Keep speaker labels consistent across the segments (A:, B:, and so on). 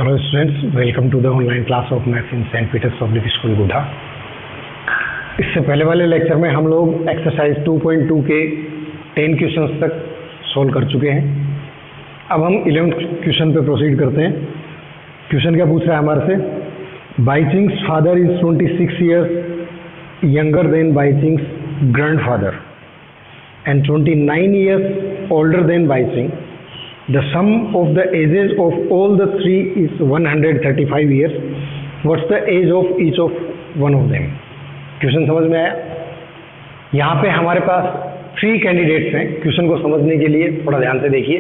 A: Hello students, welcome to the online class of Maths in St. Peter's Public School गुड्डा। इससे पहले वाले lecture में हम लोग एक्सरसाइज 2.2 के 10 क्वेश्चंस तक सोल्व कर चुके हैं। अब हम 11th क्वेश्चन पे प्रोसीड करते हैं। क्वेश्चन क्या पूछ रहा है हमारे से, Baiching's father is 26 years younger than Baiching's grandfather and 29 years older than Baiching. The sum of the ages of all the three is 135 years. What's the age of each of one of them? Question समझ में आया? यहाँ पे हमारे पास 3 candidates हैं। Question को समझने के लिए थोड़ा ध्यान से देखिए।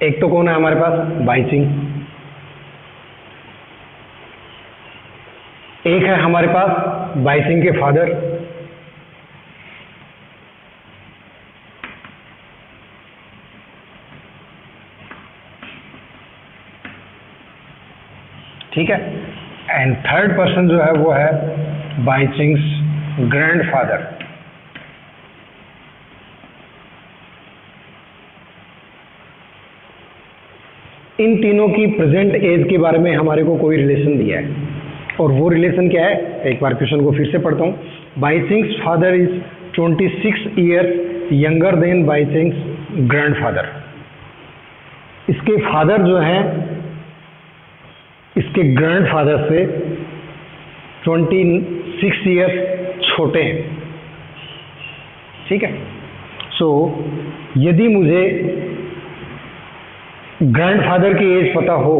A: एक तो कौन है हमारे पास, बाईचिंग। एक है हमारे पास बाईचिंग के फादर, ठीक है। एंड थर्ड पर्सन जो है वो है बाईचिंग्स ग्रैंडफादर। इन तीनों की प्रेजेंट एज के बारे में हमारे को कोई रिलेशन दिया है, और वो रिलेशन क्या है, एक बार क्वेश्चन को फिर से पढ़ता हूँ। Baiching's father is 26 years younger than Baiching's grandfather. इसके फादर जो हैं इसके ग्रैंडफादर से 26 ईयर्स छोटे हैं, ठीक है। सो यदि मुझे ग्रैंडफादर की एज पता हो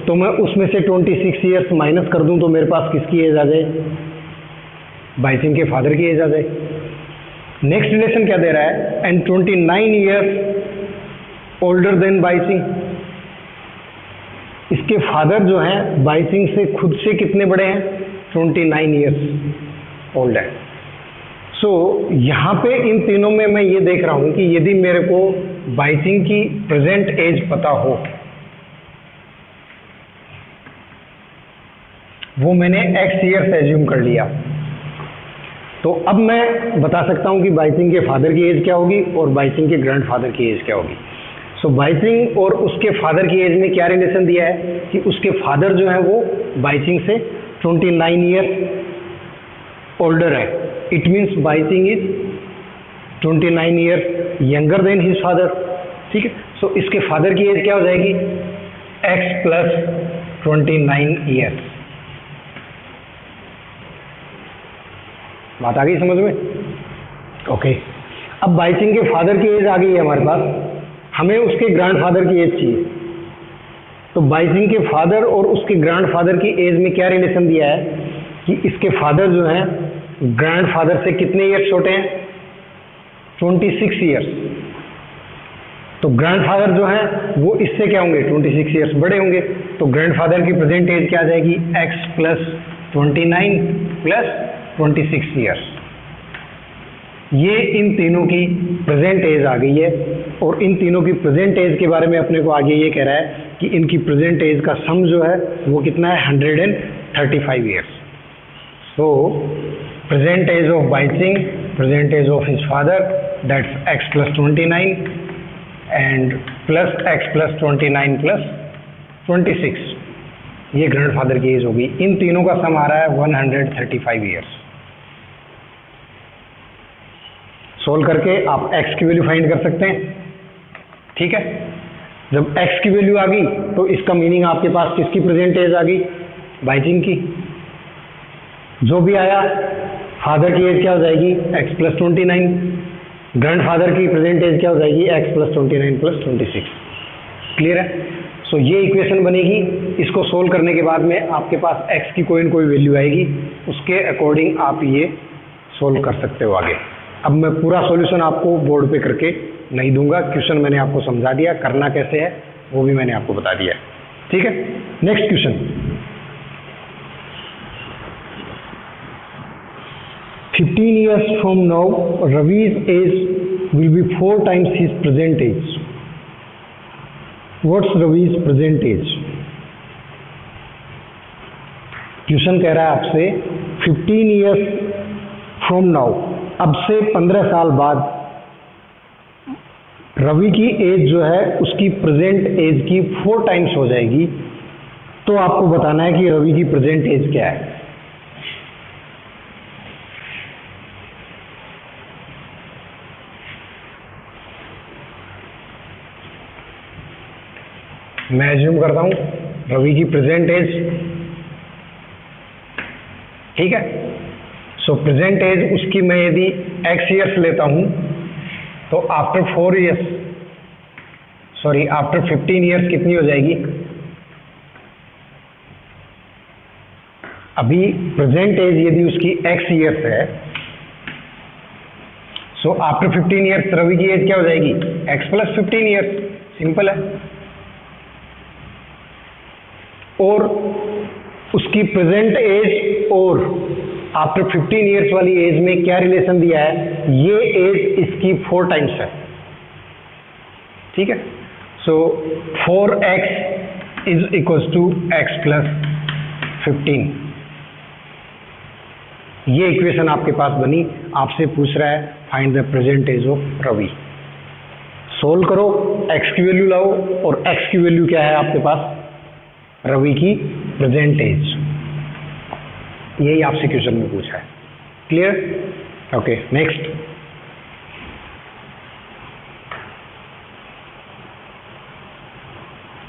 A: तो मैं उसमें से 26 ईयर्स माइनस कर दूं तो मेरे पास किसकी एज आ जाए, बाईचिंग के फादर की एज आ जाए। नेक्स्ट रिलेशन क्या दे रहा है, एंड 29 ईयर्स ओल्डर देन बाईचिंग। इसके फादर जो हैं बाईचिंग से खुद से कितने बड़े हैं, 29 ईयर्स ओल्ड है। सो यहाँ पे इन तीनों में मैं ये देख रहा हूँ कि यदि मेरे को बाईचिंग की प्रेजेंट एज पता हो, वो मैंने x ईयर्स एज्यूम कर लिया, तो अब मैं बता सकता हूं कि बाईचिंग के फादर की एज क्या होगी और बाईचिंग के ग्रैंडफादर की एज क्या होगी। सो बाईचिंग और उसके फादर की एज में क्या रिलेशन दिया है कि उसके फादर जो है वो बाईचिंग से 29 ईयर्स ओल्डर है। It means Baiching is 29 years younger than his father, ठीक है। सो इसके फादर की एज क्या हो जाएगी, x प्लस 29 ईयर्स। बात आ गई समझ में? ओके। अब बाईचिंग के फादर की एज आ गई है हमारे पास, हमें उसके ग्रैंडफादर की एज चाहिए। तो बाईचिंग के फादर और उसके ग्रैंडफादर की एज में क्या रिलेशन दिया है कि इसके फादर जो हैं ग्रैंडफादर से कितने ईयर्स छोटे हैं, 26 ईयर्स। तो ग्रैंडफादर जो हैं वो इससे क्या होंगे, 26 ईयर्स बड़े होंगे। तो ग्रैंडफादर की प्रेजेंट एज क्या आ जाएगी, x प्लस 29 प्लस 26 ईयर्स। ये इन तीनों की प्रेजेंट एज आ गई है, और इन तीनों की प्रेजेंट एज के बारे में अपने को आगे ये कह रहा है कि इनकी प्रेजेंट एज का सम जो है वो कितना है, 135 years. So present age of बाईचिंग, present age of his father, that's x plus 29 and plus x plus 29 plus 26, ये ग्रैंडफादर की एज होगी। इन तीनों का सम आ रहा है 135 ईयर्स। सोल्व करके आप x की वैल्यू फाइंड कर सकते हैं, ठीक है। जब x की वैल्यू आ गई तो इसका मीनिंग आपके पास किसकी प्रेजेंट एज आ गई, बाईचिंग की। जो भी आया, फादर की एज क्या हो जाएगी, x प्लस 29, ग्रैंडफादर की प्रेजेंट एज क्या हो जाएगी, x प्लस 29 प्लस 26। क्लियर है? सो ये इक्वेशन बनेगी। इसको सोल्व करने के बाद में आपके पास x की कोई न कोई वैल्यू आएगी, उसके अकॉर्डिंग आप ये सोल्व कर सकते हो आगे। अब मैं पूरा सॉल्यूशन आपको बोर्ड पे करके नहीं दूंगा, क्वेश्चन मैंने आपको समझा दिया, करना कैसे है वो भी मैंने आपको बता दिया है, ठीक है। Next question, 15 years from now Ravi's age will be 4 times his present age. What's Ravi's present age? Question कह रहा है आपसे 15 years from now अब से 15 साल बाद रवि की एज जो है उसकी प्रेजेंट एज की 4 टाइम्स हो जाएगी, तो आपको बताना है कि रवि की प्रेजेंट एज क्या है। मैं एज्यूम करता हूं रवि की प्रेजेंट एज, ठीक है। सो प्रेजेंट एज उसकी मैं यदि x ईयर्स लेता हूं तो after 4 years, sorry after 15 years कितनी हो जाएगी? अभी प्रेजेंट एज यदि उसकी x ईयर्स है, सो आफ्टर 15 ईयर्स रवि की एज क्या हो जाएगी? x प्लस 15 ईयर्स, सिंपल है। और उसकी प्रेजेंट एज और आफ्टर 15 ईयर्स वाली एज में क्या रिलेशन दिया है? ये एज इसकी 4 टाइम्स है, ठीक है। So 4x is equals to x plus 15। ये इक्वेशन आपके पास बनी। आपसे पूछ रहा है find the present age of Ravi. Solve करो, x की वैल्यू लाओ, और x की वैल्यू क्या है आपके पास? रवि की प्रेजेंट एज। यही आपसे क्वेश्चन में पूछा है। Clear? Okay, next.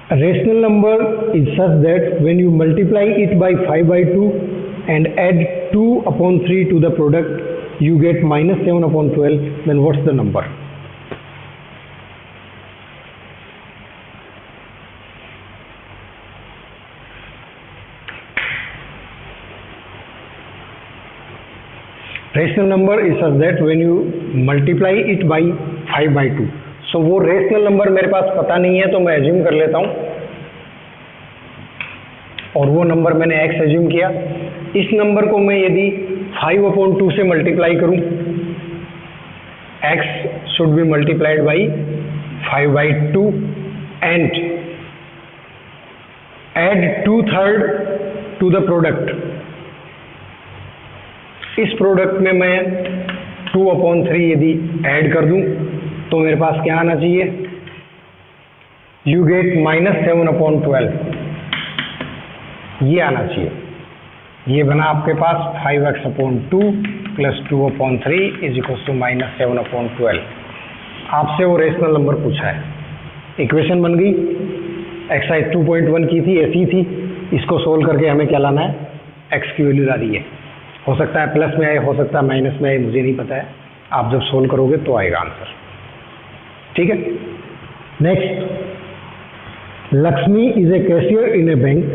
A: A rational number is such that when you multiply it by 5/2 and add 2/3 to the product, you get -7/12. Then what's the number? Rational number is such that when you multiply it by 5/2। सो वो rational number मेरे पास पता नहीं है, तो मैं assume कर लेता हूं, और वो नंबर मैंने x एज्यूम किया। इस नंबर को मैं यदि 5/2 से मल्टीप्लाई करूं, x should be multiplied by 5/2 and add 2/3 to the product. इस प्रोडक्ट में मैं 2/3 यदि ऐड कर दूं तो मेरे पास क्या आना चाहिए? You get -7/12। ये आना चाहिए। ये बना आपके पास 5x/2 plus 2/3 is equal to -7/12। आपसे वो रेशनल नंबर पूछा है। इक्वेशन बन गई, एक्सरसाइज 2.1 की थी, ऐसी थी। इसको सोल्व करके हमें क्या लाना है? x की वैल्यू ला दी है। हो सकता है प्लस में आए, हो सकता है माइनस में आए, मुझे नहीं पता है। आप जब सोल्व करोगे तो आएगा आंसर, ठीक है। Next, Lakshmi is a cashier in A bank.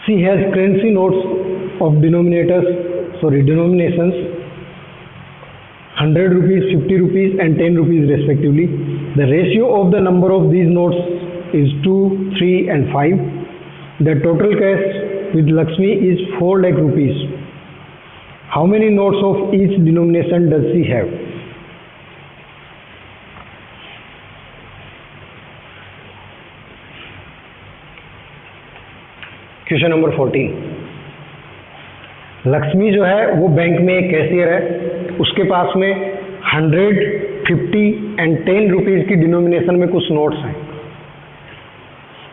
A: She has currency notes of denominations 100 rupees, 50 rupees and 10 rupees respectively. The ratio of the number of these notes is 2, 3 and 5. The total cash with Lakshmi is 4 lakh rupees. How many notes of each denomination does she have? Question number 14। Lakshmi जो है वो bank में एक cashier है। उसके पास में 100, 50 and 10 rupees की denomination में कुछ नोट्स हैं।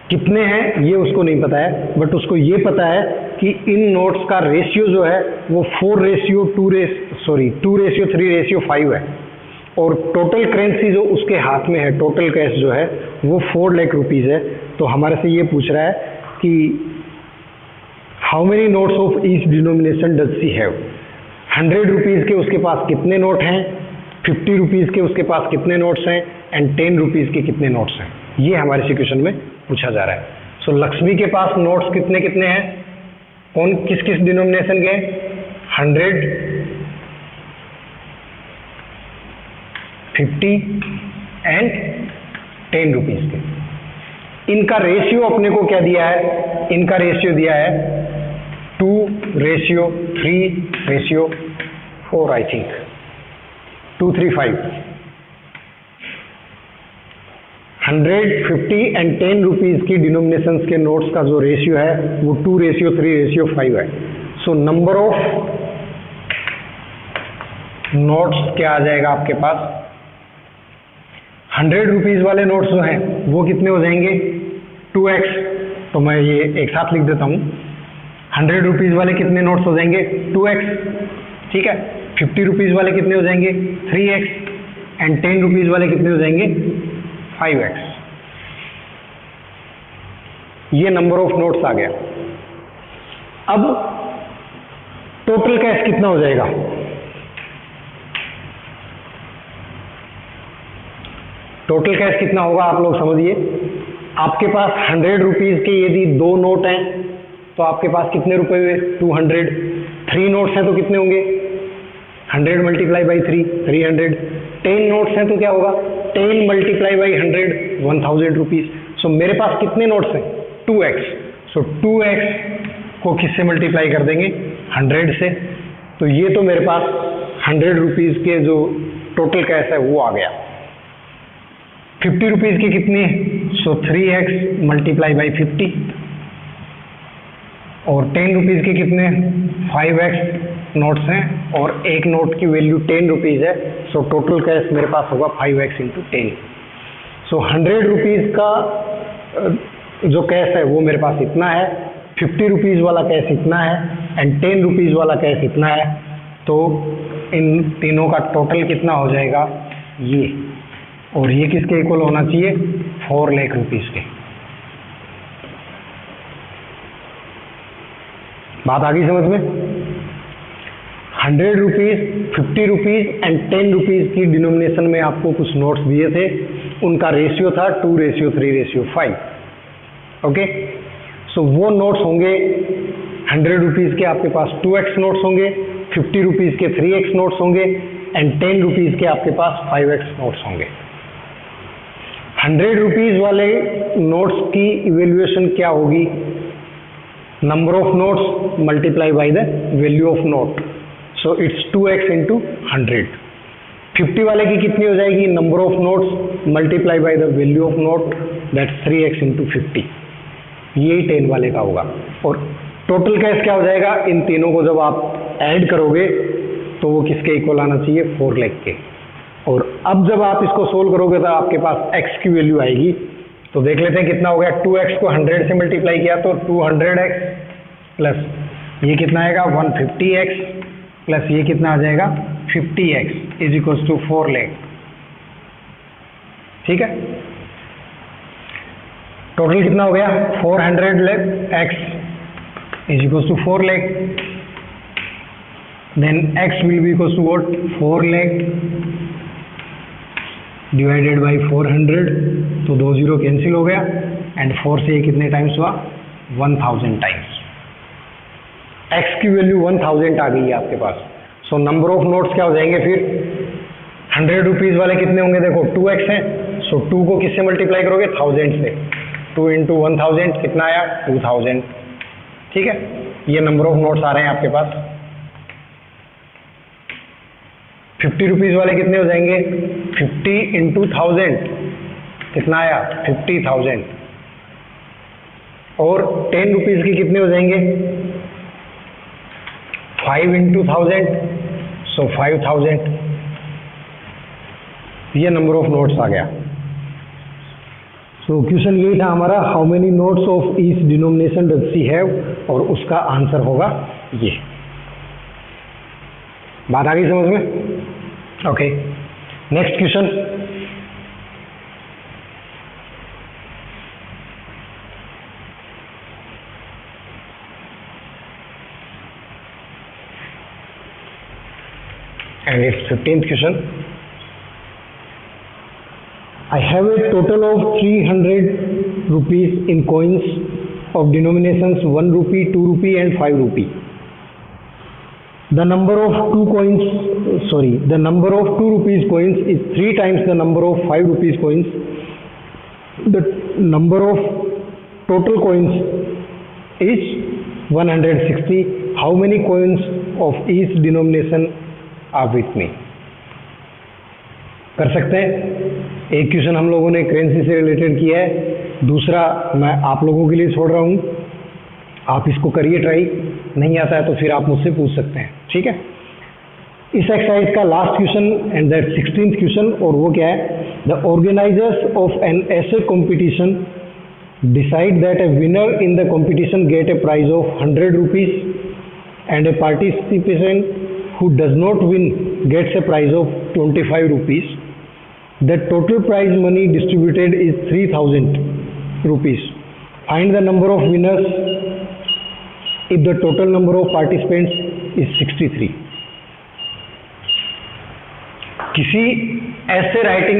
A: कितने हैं ये उसको नहीं पता है, बट उसको ये पता है कि इन नोट्स का रेशियो जो है वो 2:3:5 है, और टोटल करेंसी जो उसके हाथ में है, टोटल कैश जो है वो 4 लाख रुपीज़ है। तो हमारे से ये पूछ रहा है कि how many notes of each denomination does she have. 100 rupees के उसके पास कितने नोट हैं, 50 रुपीज़ के उसके पास कितने नोट्स हैं, एंड 10 रुपीज़ के कितने नोट्स हैं। ये हमारे से क्वेश्चन में पूछा जा रहा है। सो लक्ष्मी के पास नोट्स कितने कितने हैं, कौन किस किस डिनोमिनेशन के? 100, 50 एंड 10 रुपीज के। इनका रेशियो अपने को क्या दिया है? इनका रेशियो दिया है 2:3:4 आई थिंक 2:3:5। 100, 50 एंड 10 रुपीज की डिनोमिनेशंस के नोट्स का जो रेशियो है वो 2:3:5 है। सो नंबर ऑफ नोट्स क्या आ जाएगा आपके पास, 100 रुपीज़ वाले नोट्स जो हैं वो कितने हो जाएंगे 2x। तो मैं ये एक साथ लिख देता हूँ, 100 रुपीज़ वाले कितने नोट्स हो जाएंगे 2x, ठीक है। 50 रुपीज़ वाले कितने हो जाएंगे 3x एंड 10 रुपीज़ वाले कितने हो जाएंगे 5x। ये नंबर ऑफ नोट्स आ गया। अब टोटल कैश कितना हो जाएगा, टोटल कैश कितना होगा आप लोग समझिए। आपके पास 100 रुपीज़ के यदि 2 नोट हैं तो आपके पास कितने रुपए हुए 200। 3 नोट्स हैं तो कितने होंगे 100 मल्टीप्लाई बाई 3 300। 10 नोट्स हैं तो क्या होगा 10 मल्टीप्लाई बाई 100 1000 रुपीज़। सो मेरे पास कितने नोट्स हैं 2x। सो 2x को किससे मल्टीप्लाई कर देंगे 100 से। तो ये तो मेरे पास 100 रुपीज़ के जो टोटल कैश है वो आ गया। 50 रुपीज़ की कितनी है, सो 3x मल्टीप्लाई बाई 50। और 10 रुपीज़ के कितने 5x नोट्स हैं और एक नोट की वैल्यू 10 रुपीज़ है। सो टोटल कैश मेरे पास होगा 5x इंटू 10। सो 100 रुपीज़ का जो कैश है वो मेरे पास इतना है, 50 रुपीज़ वाला कैश इतना है एंड 10 रुपीज़ वाला कैश इतना है। तो इन तीनों का टोटल कितना हो जाएगा ये, और ये किसके इक्वल होना चाहिए 4 लाख रुपीज़ के। बात आ गई समझ में। 100 रुपीज़ 50 रुपीज़ एंड 10 रुपीज़ की डिनोमिनेशन में आपको कुछ नोट्स दिए थे, उनका रेशियो था 2:3:5। ओके, सो वो नोट्स होंगे 100 रुपीज़ के आपके पास 2x नोट्स होंगे, 50 रुपीज़ के 3x नोट्स होंगे एंड 10 रुपीज़ के आपके पास 5x नोट्स होंगे। 100 रुपीज़ वाले नोट्स की इवेल्युएशन क्या होगी, number of notes multiply by the value of note. So it's 2x into 100। 50 वाले की कितनी हो जाएगी, number of notes multiply by the value of note, that's 3x into 50। यही 10 वाले का होगा। और टोटल कैश क्या हो जाएगा, इन तीनों को जब आप ऐड करोगे तो वो किसके इक्वल आना चाहिए 4 लाख के। और अब जब आप इसको सोल्व करोगे तो आपके पास x की वैल्यू आएगी। तो देख लेते हैं कितना हो गया, 2x को 100 से मल्टीप्लाई किया तो 200x प्लस ये कितना आएगा 150x प्लस ये कितना आ जाएगा 50x is equals to 4 lakh. ठीक है, टोटल कितना हो गया 400 lakh x is equals to 4 lakh. Then x will be equals to what 4 lakh divided by 400। तो 2 0 कैंसिल हो गया एंड 4 से ये कितने टाइम्स हुआ 1000 टाइम्स। x की वैल्यू 1000 आ गई है आपके पास। सो नंबर ऑफ नोट्स क्या हो जाएंगे फिर 100 रुपीज़ वाले कितने होंगे, देखो 2x हैं। सो 2 को किससे मल्टीप्लाई करोगे 1000 से, 2 इंटू 1000 कितना आया 2000। ठीक है, ये नंबर ऑफ नोट्स आ रहे हैं आपके पास। 50 रुपीज़ वाले कितने हो जाएंगे 50 इंटू 1000 कितना आया 50,000। और 10 रुपीज़ के कितने हो जाएंगे 5 इंटू 1000, सो 5000। ये नंबर ऑफ नोट्स आ गया। सो क्वेश्चन यही था हमारा, how many notes of each denomination does she have, और उसका आंसर होगा ये। बात आ गई समझ में। Okay, next question. and its 15th question. I have a total of 300 rupees in coins of denominations 1 rupee, 2 rupee and 5 rupee. The number of 2 rupees coins is 3 times the number of 5 rupees coins. The number of total coins is 160. How many coins of each denomination are with me? कर सकते हैं। एक question हम लोगों ने currency से related किया है, दूसरा मैं आप लोगों के लिए छोड़ रहा हूँ, आप इसको करिए ट्राई, नहीं आता है तो फिर आप मुझसे पूछ सकते हैं। ठीक है, इस एक्सरसाइज का last question and that 16th question, और वो क्या है, the organisers of an essay competition decide that a winner in the competition get a prize of 100 rupees and a participant who does not win gets a prize of 25 rupees. The total prize money distributed is 3000 rupees. Find the number of winners if the total number of participants is 63. किसी ऐसे writing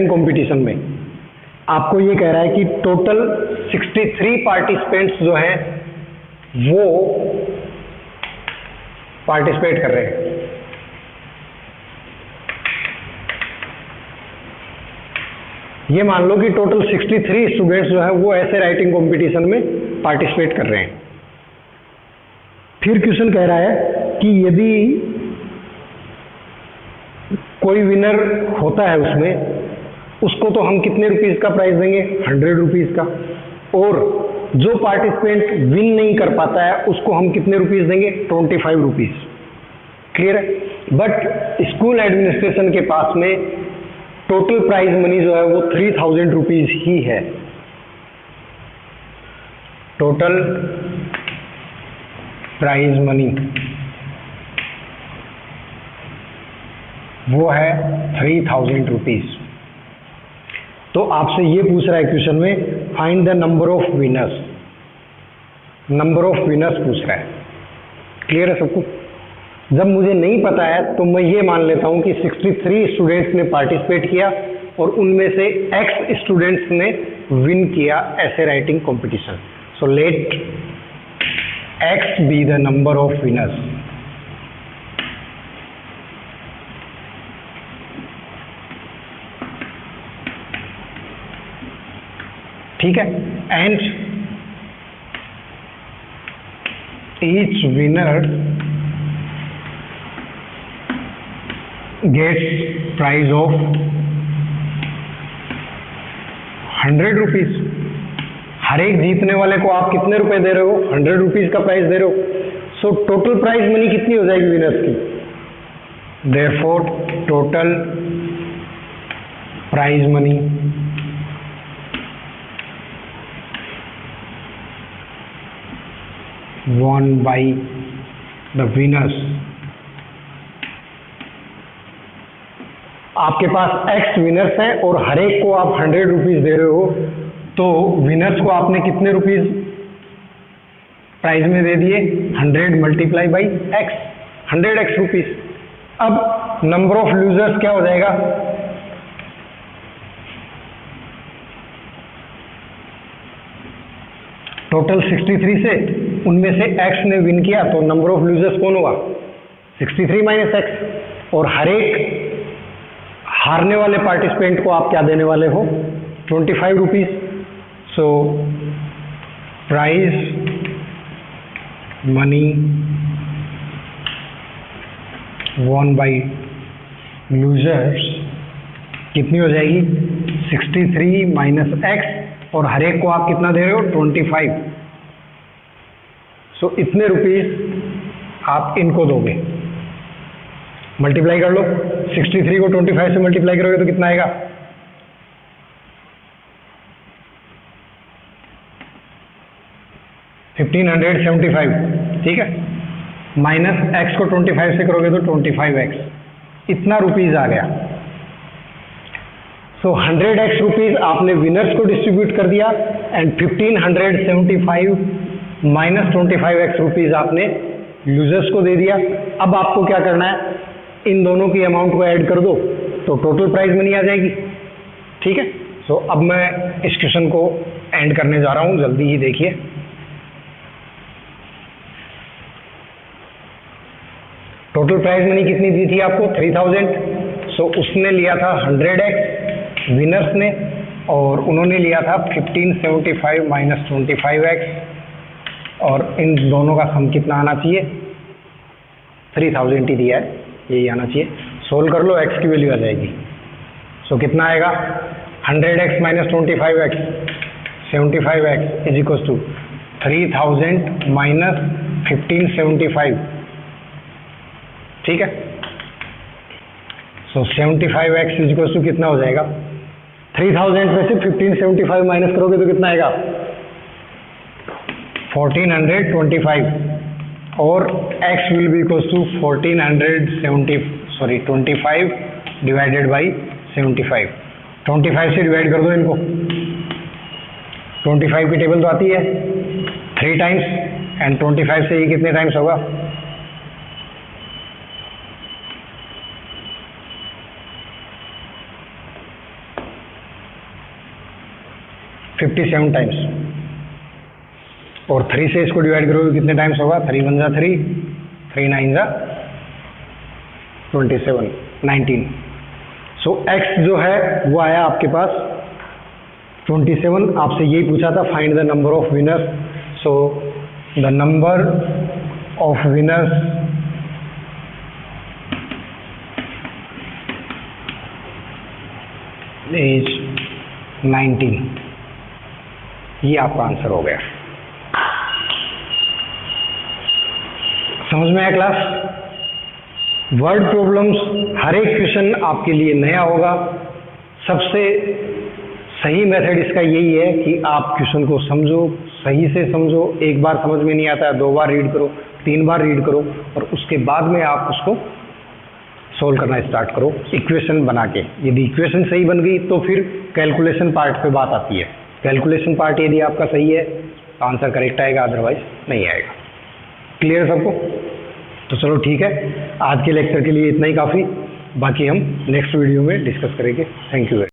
A: competition में आपको ये कह रहा है कि total 63 participants जो हैं वो पार्टिसिपेट कर रहे हैं। ये मान लो कि टोटल 63 स्टूडेंट्स जो है वो ऐसे राइटिंग कंपटीशन में पार्टिसिपेट कर रहे हैं। फिर क्वेश्चन कह रहा है कि यदि कोई विनर होता है उसमें, उसको तो हम कितने रुपीस का प्राइस देंगे, 100 रुपीस का, और जो पार्टिसिपेंट विन नहीं कर पाता है उसको हम कितने रुपीस देंगे, 25 रुपीस। क्लियर है? बट स्कूल एडमिनिस्ट्रेशन के पास में टोटल प्राइज मनी जो है वो 3000 रुपीज ही है। टोटल प्राइज मनी वो है 3000 रुपीज। तो आपसे ये पूछ रहा है क्वेश्चन में, find the number of winners. Number of winners पूछ रहा है। क्लियर है सबको? जब मुझे नहीं पता है तो मैं ये मान लेता हूं कि 63 स्टूडेंट्स ने पार्टिसिपेट किया और उनमें से X स्टूडेंट्स ने विन किया ऐसे writing competition. So let X be the number of winners. ठीक है? And each winner gets prize of 100 rupees. हर एक जीतने वाले को आप कितने रुपए दे रहे हो, 100 रुपीज का प्राइस दे रहे हो। सो टोटल प्राइज मनी कितनी हो जाएगी विनर्स की? Therefore total prize money won by the winners। आपके पास X विनर्स हैं और हर एक को आप 100 रुपीज दे रहे हो, तो विनर्स को आपने कितने रुपीज प्राइज में दे दिए, 100 multiply by X, 100X rupees. अब नंबर ऑफ लूजर्स क्या हो जाएगा, टोटल 63 से उनमें से X ने विन किया तो नंबर ऑफ लूजर्स कौन होगा, 63 माइनस X। और हर एक हारने वाले पार्टिसिपेंट को आप क्या देने वाले हो, 25 rupees. So prize money won by losers कितनी हो जाएगी, 63 माइनस X, और हर एक को आप कितना दे रहे हो, 25। सो इतने रुपीस आप इनको दोगे। मल्टीप्लाई कर लो, 63 को 25 से मल्टीप्लाई करोगे तो कितना आएगा, 1575। ठीक है? माइनस X को 25 से करोगे तो 25X, इतना रुपीज आ गया। सो 100X रुपीज आपने विनर्स को डिस्ट्रीब्यूट कर दिया एंड 1575 माइनस 25X रुपीज आपने यूजर्स को दे दिया। अब आपको क्या करना है, इन दोनों की अमाउंट को ऐड कर दो तो टोटल प्राइस मनी आ जाएगी। ठीक है? सो अब मैं इस क्वेश्चन को एंड करने जा रहा हूं, जल्दी ही देखिए। टोटल प्राइस मनी कितनी दी थी आपको, 3000। सो उसने लिया था 100X विनर्स ने, और उन्होंने लिया था 1575 माइनस 25X, और इन दोनों का सम कितना आना चाहिए, 3000 ही दिया है, यही आना चाहिए। सोल्व कर लो, X की वैल्यू आ जाएगी। सो कितना आएगा, 100X minus 25X, 75X is equal to 3000 minus 1575, ठीक है। सो 75x इक्वल टू कितना हो जाएगा? 3000 में से 1575 माइनस करोगे तो कितना आएगा? 1425, और x will be equal to 25 divided by 75। 25 से डिवाइड कर दो इनको। 25 की टेबल तो आती है 3 टाइम्स, एंड 25 से ये कितने टाइम्स होगा? 57 टाइम्स, और 3 से इसको डिवाइड करोगे कितने टाइम्स होगा? 3 1 जा 3, 3 9 जा 27, 19। सो x जो है वो आया आपके पास 27। आपसे यही पूछा था find the number of winners. So the number of winners is 19। ये आपका आंसर हो गया। समझ में आया क्लास? वर्ड प्रॉब्लम्स हर एक क्वेश्चन आपके लिए नया होगा। सबसे सही मेथड इसका यही है कि आप क्वेश्चन को समझो, सही से समझो। एक बार समझ में नहीं आता है 2 बार रीड करो, 3 बार रीड करो, और उसके बाद में आप उसको सोल्व करना स्टार्ट करो इक्वेशन बना के। यदि इक्वेशन सही बन गई तो फिर कैलकुलेशन पार्ट पे बात आती है। कैलकुलेशन पार्ट यदि आपका सही है तो आंसर करेक्ट आएगा, अदरवाइज नहीं आएगा। क्लियर सबको? तो चलो ठीक है, आज के लेक्चर के लिए इतना ही काफ़ी। बाकी हम नेक्स्ट वीडियो में डिस्कस करेंगे। Thank you.